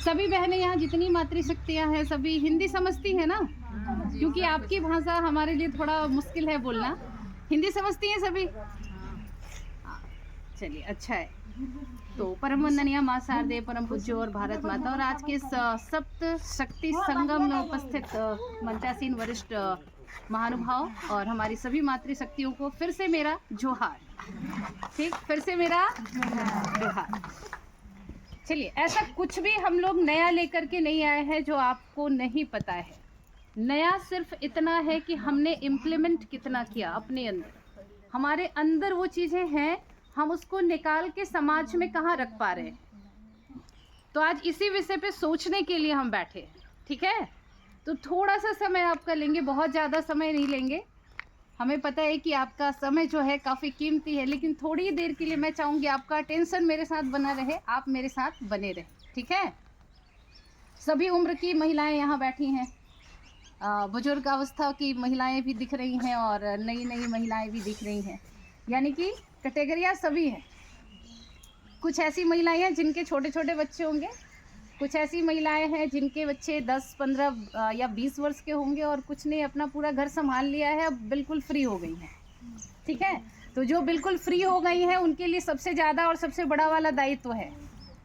सभी बहनें यहाँ जितनी मातृशक्तियाँ हैं सभी हिंदी समझती है ना? क्योंकि आपकी भाषा हमारे लिए थोड़ा मुश्किल है बोलना। हिंदी समझती हैं सभी? चलिए अच्छा है। तो परम वंदनीय माँ शारदे, परम पूज्य और भारत माता और आज के सप्त शक्ति संगम में उपस्थित मंचासीन वरिष्ठ महानुभाव और हमारी सभी मातृशक्तियों को फिर से मेरा जोहार। ठीक, फिर से मेरा जोहार। चलिए, ऐसा कुछ भी हम लोग नया लेकर के नहीं आए हैं जो आपको नहीं पता है। नया सिर्फ इतना है कि हमने इम्प्लीमेंट कितना किया अपने अंदर। हमारे अंदर वो चीज़ें हैं, हम उसको निकाल के समाज में कहाँ रख पा रहे हैं। तो आज इसी विषय पे सोचने के लिए हम बैठे हैं। ठीक है, तो थोड़ा सा समय आपका लेंगे, बहुत ज़्यादा समय नहीं लेंगे। हमें पता है कि आपका समय जो है काफ़ी कीमती है, लेकिन थोड़ी देर के लिए मैं चाहूँगी आपका अटेंशन मेरे साथ बना रहे, आप मेरे साथ बने रहे। ठीक है, सभी उम्र की महिलाएं यहाँ बैठी हैं, बुजुर्ग अवस्था की महिलाएं भी दिख रही हैं और नई नई महिलाएं भी दिख रही हैं, यानी कि कैटेगरियाँ सभी हैं। कुछ ऐसी महिलाएं हैं जिनके छोटे छोटे बच्चे होंगे, कुछ ऐसी महिलाएं हैं जिनके बच्चे 10, 15 या 20 वर्ष के होंगे और कुछ ने अपना पूरा घर संभाल लिया है, अब बिल्कुल फ्री हो गई हैं। ठीक है, तो जो बिल्कुल फ्री हो गई हैं उनके लिए सबसे ज़्यादा और सबसे बड़ा वाला दायित्व है,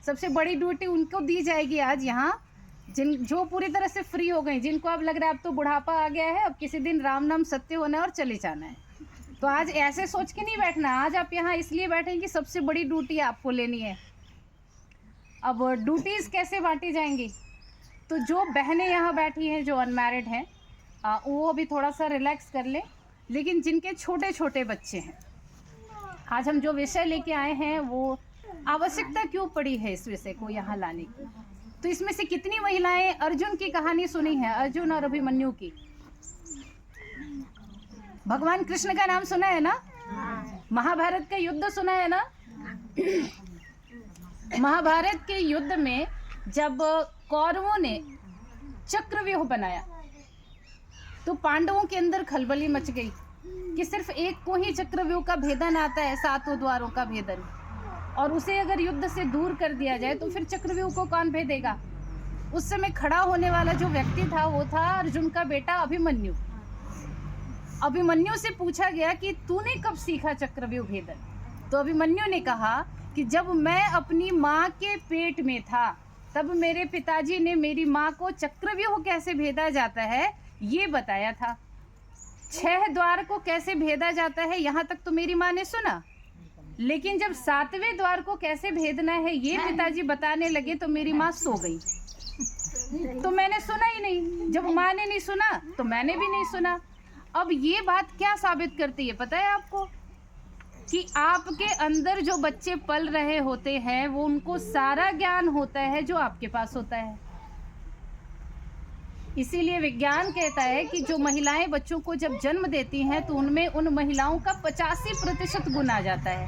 सबसे बड़ी ड्यूटी उनको दी जाएगी आज यहाँ। जो पूरी तरह से फ्री हो गई, जिनको अब लग रहा है अब तो बुढ़ापा आ गया है, अब किसी दिन राम नाम सत्य होना है और चले जाना है, तो आज ऐसे सोच के नहीं बैठना। आज आप यहाँ इसलिए बैठे कि सबसे बड़ी ड्यूटी आपको लेनी है। अब ड्यूटीज़ कैसे बांटी जाएंगी, तो जो बहनें यहाँ बैठी हैं जो अनमैरिड हैं वो अभी थोड़ा सा रिलैक्स कर लें, लेकिन जिनके छोटे छोटे बच्चे हैं, आज हम जो विषय लेके आए हैं वो आवश्यकता क्यों पड़ी है इस विषय को यहाँ लाने की। तो इसमें से कितनी महिलाएं अर्जुन की कहानी सुनी है, अर्जुन और अभिमन्यु की? भगवान कृष्ण का नाम सुना है ना? महाभारत का युद्ध सुना है ना? महाभारत के युद्ध में जब कौरवों ने चक्रव्यूह बनाया तो पांडवों के अंदर खलबली मच गई कि सिर्फ एक को ही चक्रव्यूह का भेदन आता है, 7 द्वारों का भेदन, और उसे अगर युद्ध से दूर कर दिया जाए तो फिर चक्रव्यूह को कौन भेदेगा? उस समय खड़ा होने वाला जो व्यक्ति था वो था अर्जुन का बेटा अभिमन्यु। अभिमन्यु से पूछा गया कि तूने कब सीखा चक्रव्यूह भेदन? तो अभिमन्यु ने कहा कि जब मैं अपनी माँ के पेट में था तब मेरे पिताजी ने मेरी माँ को चक्रव्यूह कैसे भेदा जाता है ये बताया था। 6 द्वार को कैसे भेदा जाता है यहाँ तक तो मेरी माँ ने सुना, लेकिन जब 7वें द्वार को कैसे भेदना है ये पिताजी बताने लगे तो मेरी माँ सो गई। तो मैंने सुना ही नहीं, जब माँ ने नहीं सुना तो मैंने भी नहीं सुना। अब ये बात क्या साबित करती है पता है आपको? कि आपके अंदर जो बच्चे पल रहे होते हैं वो उनको सारा ज्ञान होता है जो आपके पास होता है। इसीलिए विज्ञान कहता है कि जो महिलाएं बच्चों को जब जन्म देती हैं तो उनमें उन महिलाओं का 85% गुण आ जाता है।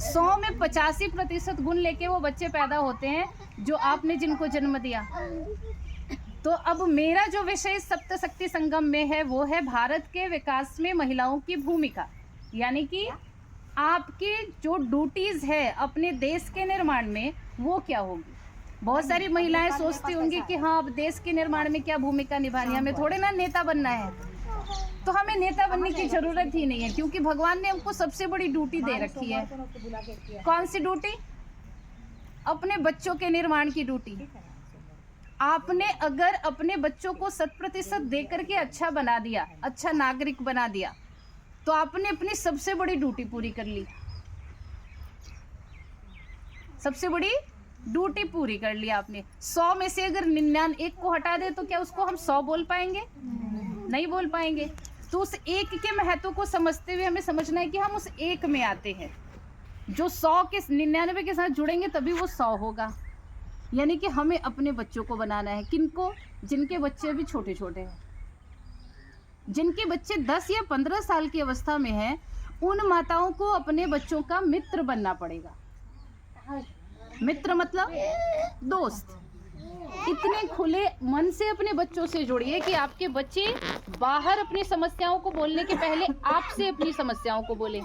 100 में 85% गुण लेके वो बच्चे पैदा होते हैं जो आपने जिनको जन्म दिया। तो अब मेरा जो विषय सप्त शक्ति संगम में है वो है भारत के विकास में महिलाओं की भूमिका, यानी कि आपकी जो ड्यूटीज़ है अपने देश के निर्माण में वो क्या होगी। बहुत सारी महिलाएं सोचती होंगी कि हाँ अब देश के निर्माण में क्या भूमिका निभानी है, हमें थोड़े ना नेता बनना है। तो हमें नेता बनने की ज़रूरत ही नहीं है, क्योंकि भगवान ने हमको सबसे बड़ी ड्यूटी दे रखी है। कौन सी ड्यूटी? अपने बच्चों के निर्माण की ड्यूटी। आपने अगर अपने बच्चों को 100% दे करके अच्छा बना दिया, अच्छा नागरिक बना दिया, तो आपने अपनी सबसे बड़ी ड्यूटी पूरी कर ली। सबसे बड़ी ड्यूटी पूरी कर ली आपने। 100 में से अगर 99 को हटा दे तो क्या उसको हम 100 बोल पाएंगे? नहीं बोल पाएंगे। तो उस एक के महत्व को समझते हुए हमें समझना है कि हम उस एक में आते हैं, जो 100 के 99 के साथ जुड़ेंगे तभी वो 100 होगा। यानी कि हमें अपने बच्चों को बनाना है। किनको? जिनके बच्चे अभी छोटे छोटे हैं, जिनके बच्चे 10 या 15 साल की अवस्था में हैं, उन माताओं को अपने बच्चों का मित्र बनना पड़ेगा। मित्र मतलब दोस्त। इतने खुले मन से अपने बच्चों से जुड़िए कि आपके बच्चे बाहर अपनी समस्याओं को बोलने के पहले आपसे अपनी समस्याओं को बोले।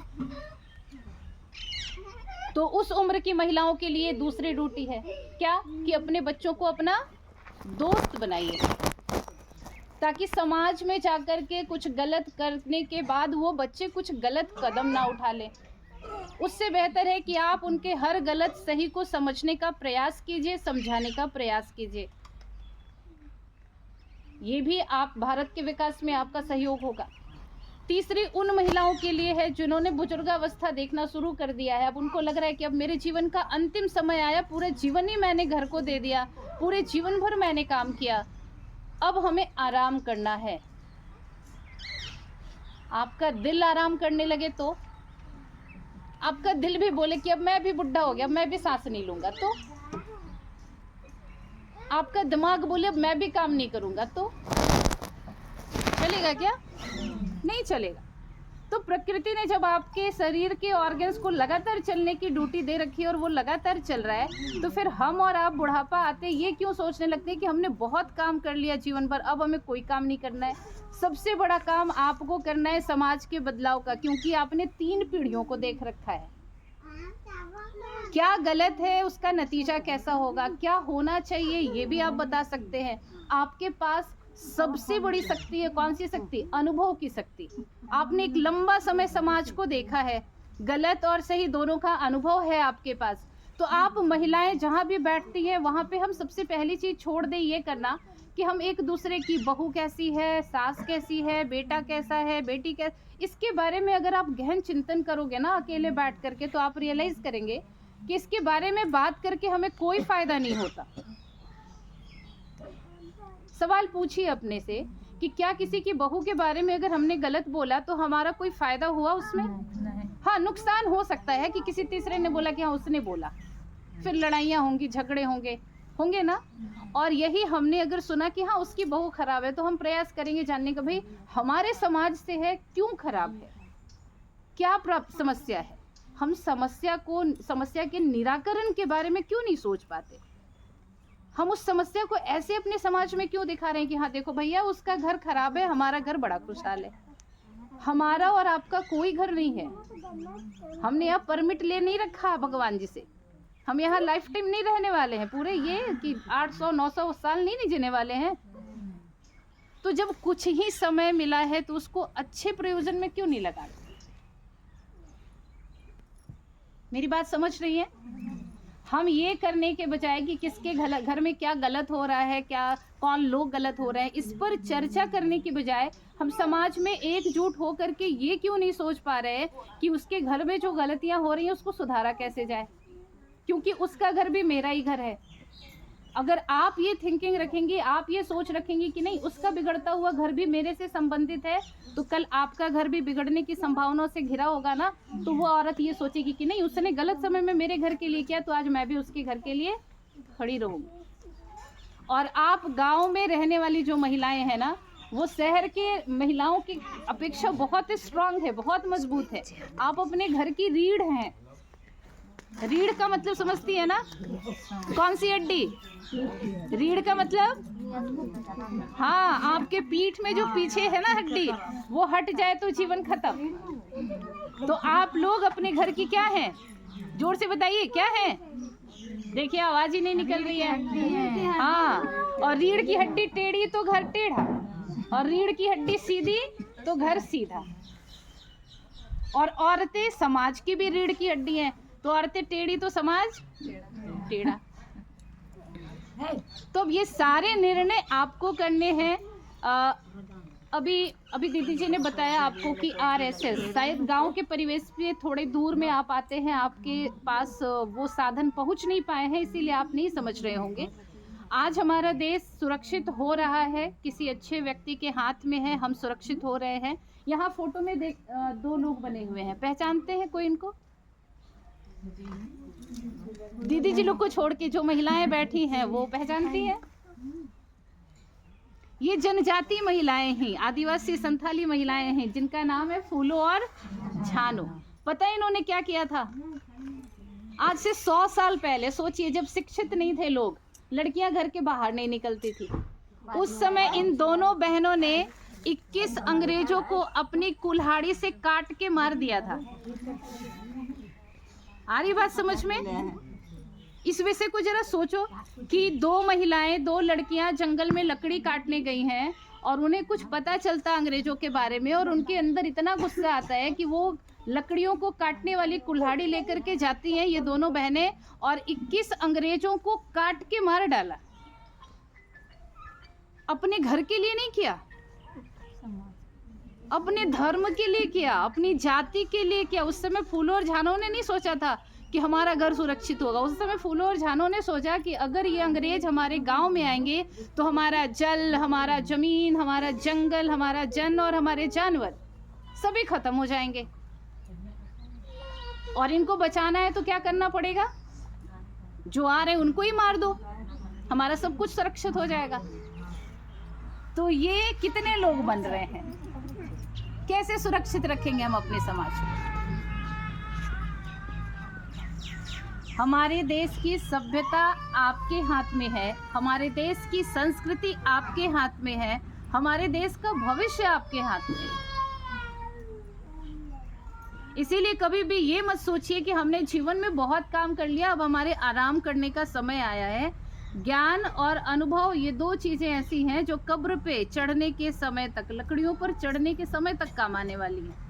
तो उस उम्र की महिलाओं के लिए दूसरी ड्यूटी है क्या, कि अपने बच्चों को अपना दोस्त बनाइए, ताकि समाज में जाकर के कुछ गलत करने के बाद वो बच्चे कुछ गलत कदम ना उठा लें। उससे बेहतर है कि आप उनके हर गलत सही को समझने का प्रयास कीजिए, समझाने का प्रयास कीजिए। ये भी आप भारत के विकास में आपका सहयोग होगा। तीसरी उन महिलाओं के लिए है जिन्होंने बुजुर्गावस्था देखना शुरू कर दिया है। अब उनको लग रहा है कि अब मेरे जीवन का अंतिम समय आया, पूरे जीवन ही मैंने घर को दे दिया, पूरे जीवन भर मैंने काम किया, अब हमें आराम करना है। आपका दिल आराम करने लगे तो, आपका दिल भी बोले कि अब मैं भी बुढ़ा हो गया, मैं भी सांस नहीं लूंगा, तो आपका दिमाग बोले अब मैं भी काम नहीं करूंगा, तो चलेगा क्या? नहीं चलेगा। तो प्रकृति ने जब आपके शरीर के ऑर्गन्स को लगातार चलने की ड्यूटी दे रखी है और वो लगातार चल रहा है, तो फिर हम और आप बुढ़ापा आते ये क्यों सोचने लगते हैं कि हमने बहुत काम कर लिया जीवन भर, अब हमें कोई काम नहीं करना है। सबसे बड़ा काम आपको करना है समाज के बदलाव का, क्योंकि आपने 3 पीढ़ियों को देख रखा है। क्या गलत है, उसका नतीजा कैसा होगा, क्या होना चाहिए, ये भी आप बता सकते हैं। आपके पास सबसे बड़ी शक्ति है, कौन सी शक्ति? अनुभव की शक्ति। आपने एक लंबा समय समाज को देखा है, गलत और सही दोनों का अनुभव है आपके पास। तो आप महिलाएं जहां भी बैठती हैं वहां पे हम सबसे पहली चीज छोड़ दें ये करना कि हम एक दूसरे की बहू कैसी है, सास कैसी है, बेटा कैसा है, बेटी कैसी, इसके बारे में अगर आप गहन चिंतन करोगे ना अकेले बैठ करके, तो आप रियलाइज करेंगे कि इसके बारे में बात करके हमें कोई फायदा नहीं होता। सवाल पूछिए अपने से कि क्या किसी की बहू के बारे में अगर हमने गलत बोला तो हमारा कोई फायदा हुआ उसमें? हाँ, नुकसान हो सकता है कि किसी तीसरे ने बोला कि हाँ उसने बोला, फिर लड़ाइयाँ होंगी, झगड़े होंगे ना। और यही हमने अगर सुना कि हाँ उसकी बहू खराब है, तो हम प्रयास करेंगे जानने का भाई हमारे समाज से है, क्यों खराब है, क्या समस्या है। हम समस्या के निराकरण के बारे में क्यों नहीं सोच पाते? हम उस समस्या को ऐसे अपने समाज में क्यों दिखा रहे हैं कि हाँ देखो भैया उसका घर खराब है, हमारा घर बड़ा खुशहाल है। हमारा और आपका कोई घर नहीं है। हमने यहाँ परमिट ले नहीं रखा भगवान जी से, हम यहाँ लाइफ टाइम नहीं रहने वाले हैं, पूरे ये कि 800-900 साल नहीं जीने वाले हैं। तो जब कुछ ही समय मिला है तो उसको अच्छे प्रयोजन में क्यों नहीं लगा? मेरी बात समझ रही है? हम ये करने के बजाय कि किसके घर में क्या गलत हो रहा है, क्या कौन लोग गलत हो रहे हैं, इस पर चर्चा करने की बजाय हम समाज में एकजुट हो करके ये क्यों नहीं सोच पा रहे हैं कि उसके घर में जो गलतियां हो रही हैं उसको सुधारा कैसे जाए, क्योंकि उसका घर भी मेरा ही घर है। अगर आप ये थिंकिंग रखेंगे, आप ये सोच रखेंगे कि नहीं उसका बिगड़ता हुआ घर भी मेरे से संबंधित है, तो कल आपका घर भी बिगड़ने की संभावनाओं से घिरा होगा ना। तो वो औरत ये सोचेगी कि नहीं उसने गलत समय में मेरे घर के लिए किया, तो आज मैं भी उसके घर के लिए खड़ी रहूंगी। और आप गांव में रहने वाली जो महिलाएं हैं ना, वो शहर के महिलाओं की अपेक्षा बहुत स्ट्रांग है, बहुत मजबूत है। आप अपने घर की रीढ़ हैं। रीढ़ का मतलब समझती है ना, कौन सी हड्डी? रीढ़ का मतलब, हाँ, आपके पीठ में जो पीछे है ना हड्डी, वो हट जाए तो जीवन खत्म। तो आप लोग अपने घर की क्या हैं? जोर से बताइए क्या है? देखिए आवाज ही नहीं निकल रही है। हाँ, और रीढ़ की हड्डी टेढ़ी तो घर टेढ़ा, और रीढ़ की हड्डी सीधी तो घर सीधा। और औरतें समाज की भी रीढ़ की हड्डी हैं, तो औरतें टेढ़ी तो समाज टेढ़ा। तो अब ये सारे निर्णय आपको करने हैं। अभी दीदी जी ने बताया आपको कि RSS शायद गांव के परिवेश से थोड़े दूर में आप आते हैं, आपके पास वो साधन पहुंच नहीं पाए हैं, इसीलिए आप नहीं समझ रहे होंगे। आज हमारा देश सुरक्षित हो रहा है, किसी अच्छे व्यक्ति के हाथ में है, हम सुरक्षित हो रहे हैं। यहाँ फोटो में 2 लोग बने हुए हैं, पहचानते हैं कोई इनको? दीदी जी लोग को छोड़ के जो महिलाएं बैठी हैं वो पहचानती हैं? ये जनजाति महिलाएं हैं, आदिवासी संथाली महिलाएं हैं, जिनका नाम है फूलो और छानो। पता है इन्होंने क्या किया था? आज से 100 साल पहले सोचिए, जब शिक्षित नहीं थे लोग, लड़कियां घर के बाहर नहीं निकलती थी, उस समय इन दोनों बहनों ने 21 अंग्रेजों को अपनी कुल्हाड़ी से काट के मार दिया था। आ रही बात समझ में? इस विषय को जरा सोचो कि 2 महिलाएं, 2 लड़कियां जंगल में लकड़ी काटने गई हैं और उन्हें कुछ पता चलता अंग्रेजों के बारे में, और उनके अंदर इतना गुस्सा आता है कि वो लकड़ियों को काटने वाली कुल्हाड़ी लेकर के जाती हैं, ये दोनों बहनें, और 21 अंग्रेजों को काट के मार डाला। अपने घर के लिए नहीं किया, अपने धर्म के लिए किया, अपनी जाति के लिए किया। उस समय फूलों और झानों ने नहीं सोचा था कि हमारा घर सुरक्षित होगा। उस समय फूलों और झानों ने सोचा कि अगर ये अंग्रेज हमारे गांव में आएंगे तो हमारा जल, हमारा जमीन, हमारा जंगल, हमारा जन और हमारे जानवर सभी खत्म हो जाएंगे, और इनको बचाना है तो क्या करना पड़ेगा? जो आ रहे हैं उनको ही मार दो, हमारा सब कुछ सुरक्षित हो जाएगा। तो ये कितने लोग बन रहे हैं, कैसे सुरक्षित रखेंगे हम अपने समाज को? हमारे देश की सभ्यता आपके हाथ में है, हमारे देश की संस्कृति आपके हाथ में है, हमारे देश का भविष्य आपके हाथ में है। इसीलिए कभी भी ये मत सोचिए कि हमने जीवन में बहुत काम कर लिया, अब हमारे आराम करने का समय आया है। ज्ञान और अनुभव, ये 2 चीजें ऐसी हैं जो कब्र पे चढ़ने के समय तक, लकड़ियों पर चढ़ने के समय तक काम आने वाली हैं।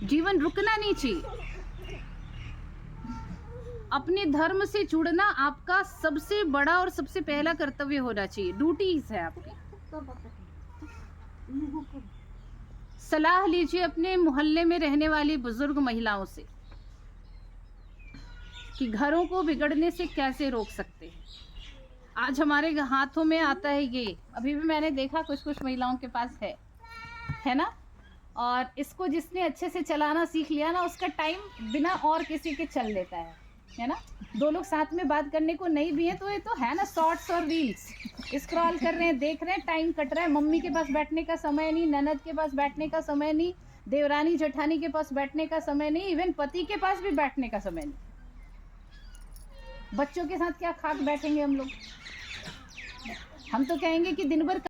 जीवन रुकना नहीं चाहिए। अपने धर्म से जुड़ना आपका सबसे बड़ा और सबसे पहला कर्तव्य होना चाहिए, ड्यूटीज है आपकी। सलाह लीजिए अपने मोहल्ले में रहने वाली बुजुर्ग महिलाओं से कि घरों को बिगड़ने से कैसे रोक सकते हैं। आज हमारे हाथों में आता है ये, अभी भी मैंने देखा कुछ महिलाओं के पास है ना, और इसको जिसने अच्छे से चलाना सीख लिया ना, उसका टाइम बिना और किसी के चल लेता है ना। 2 लोग साथ में बात करने को नहीं भी है तो ये तो है ना, शॉर्ट्स और रील्स स्क्रॉल कर रहे हैं, देख रहे हैं, टाइम कट रहा है। मम्मी के पास बैठने का समय नहीं, ननद के पास बैठने का समय नहीं, देवरानी जेठानी के पास बैठने का समय नहीं, इवन पति के पास भी बैठने का समय नहीं। बच्चों के साथ क्या खाक बैठेंगे हम लोग? हम तो कहेंगे कि दिन भर